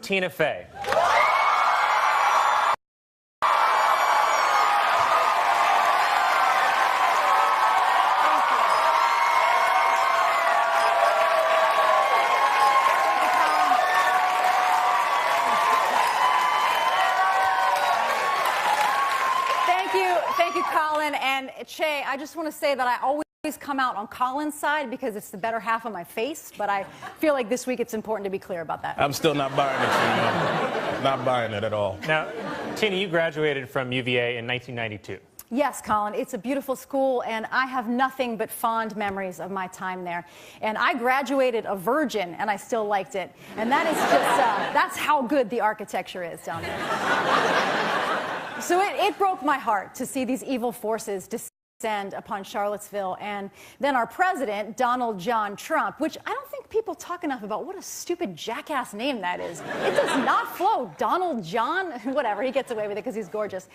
Tina Fey. Thank you, Colin. And Che, I just want to say that I always come out on Colin's side because it's the better half of my face, but I feel like this week it's important to be clear about that. I'm still not buying it, Tina. Not buying it at all. Now, Tina, you graduated from UVA in 1992. Yes, Colin, it's a beautiful school, and I have nothing but fond memories of my time there. And I graduated a virgin, and I still liked it. And that is just, that's how good the architecture is down there. So it broke my heart to see these evil forces descend upon Charlottesville, and then our president, Donald John Trump, which I don't think people talk enough about what a stupid jackass name that is. It does not flow. Donald John, whatever, he gets away with it because he's gorgeous.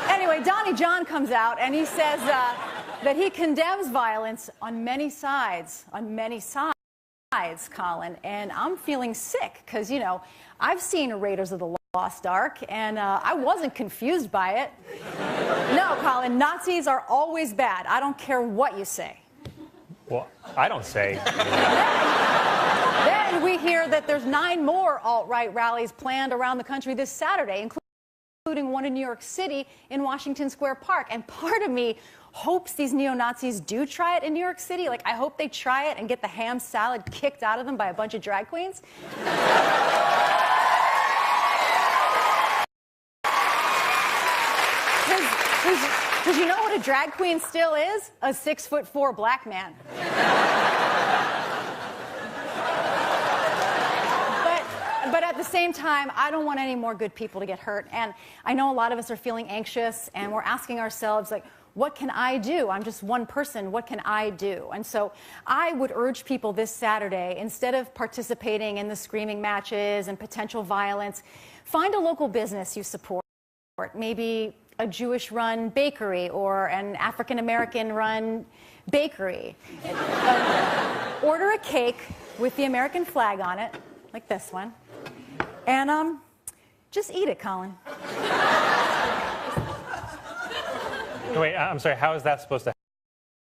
Anyway, Donnie John comes out and he says that he condemns violence on many sides, Colin, and I'm feeling sick because, you know, I've seen Raiders of the Lost Ark, and I wasn't confused by it. No, Colin, Nazis are always bad. I don't care what you say. Well, I don't say. Then we hear that there's 9 more alt-right rallies planned around the country this Saturday, including one in New York City in Washington Square Park. And part of me hopes these neo-Nazis do try it in New York City. Like, I hope they try it and get the ham salad kicked out of them by a bunch of drag queens. Because you know what a drag queen still is? A 6'4" black man. But at the same time, I don't want any more good people to get hurt. And I know a lot of us are feeling anxious, and we're asking ourselves, like, what can I do? I'm just one person. What can I do? And so I would urge people this Saturday, instead of participating in the screaming matches and potential violence, find a local business you support. Maybe a Jewish-run bakery or an African-American-run bakery. Order a cake with the American flag on it, like this one, and just eat it, Colin. Wait, I'm sorry, how is that supposed to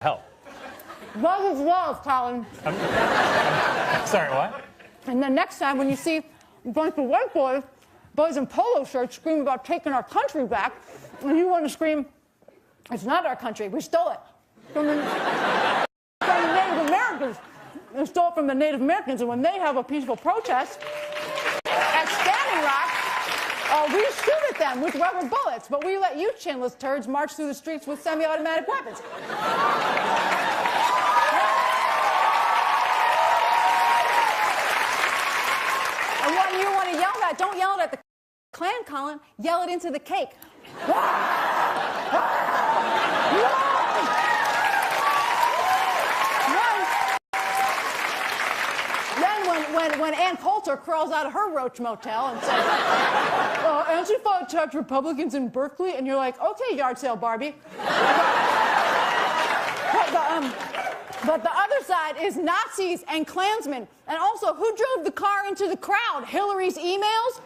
help? Love is love, Colin. I'm sorry, what? And then next time when you see a bunch of white boys in polo shirts screaming about taking our country back, and you want to scream, it's not our country, we stole it from the Native Americans. We stole it from the Native Americans, and when they have a peaceful protest at Standing Rock, we shoot at them with rubber bullets, but we let you chinless turds march through the streets with semi-automatic weapons. And when you want to yell that, don't yell it at the Klan, Colin. Yell it into the cake. Then when Ann Coulter crawls out of her roach motel and says, Antifa attacked Republicans in Berkeley, and you're like, okay, yard sale Barbie. But the other side is Nazis and Klansmen. And also, who drove the car into the crowd? Hillary's emails?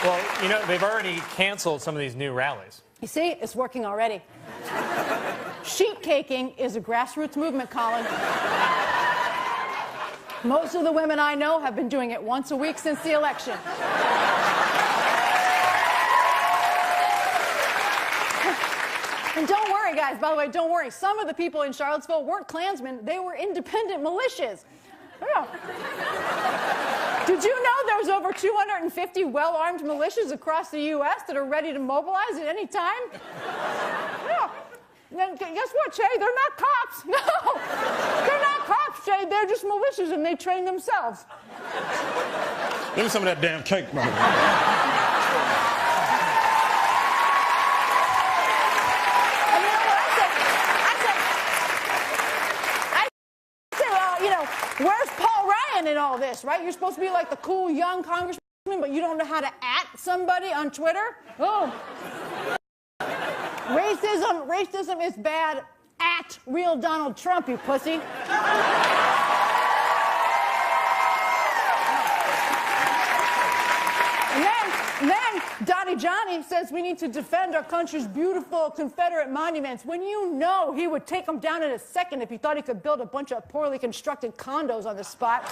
Well, you know, they've already canceled some of these new rallies. You see, it's working already. Sheep caking is a grassroots movement, Colin. Most of the women I know have been doing it once a week since the election. And don't worry, guys, by the way, don't worry. Some of the people in Charlottesville weren't Klansmen. They were independent militias. Yeah. Did you know there's over 250 well-armed militias across the U.S. that are ready to mobilize at any time? Yeah. And guess what, Che? They're not cops. No, they're not cops, Che. They're just militias, and they train themselves. Give me some of that damn cake, mother. Where's Paul Ryan in all this, right? You're supposed to be like the cool young congressman, but you don't know how to @ somebody on Twitter? Oh. Racism is bad At real Donald Trump, you pussy. And then Donnie Johnny says we need to defend our country's beautiful Confederate monuments, when you know he would take them down in a second if he thought he could build a bunch of poorly constructed condos on the spot.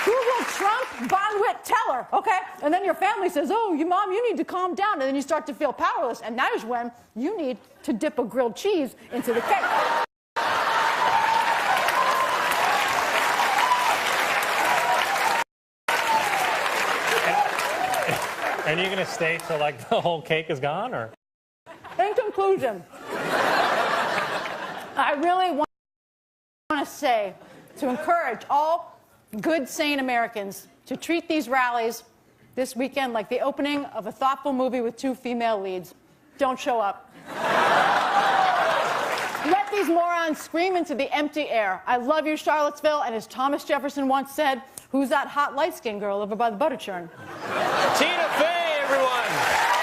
Google Trump, Bonwit, Teller, okay? And then your family says, oh, your mom, you need to calm down. And then you start to feel powerless. And that is when you need to dip a grilled cheese into the cake. And you're going to stay till, like, the whole cake is gone, or? In conclusion, I really want to say, to encourage all good, sane Americans to treat these rallies this weekend like the opening of a thoughtful movie with 2 female leads. Don't show up. Let these morons scream into the empty air. I love you, Charlottesville, and as Thomas Jefferson once said, who's that hot light-skinned girl over by the butter churn? Tina Fey, everyone!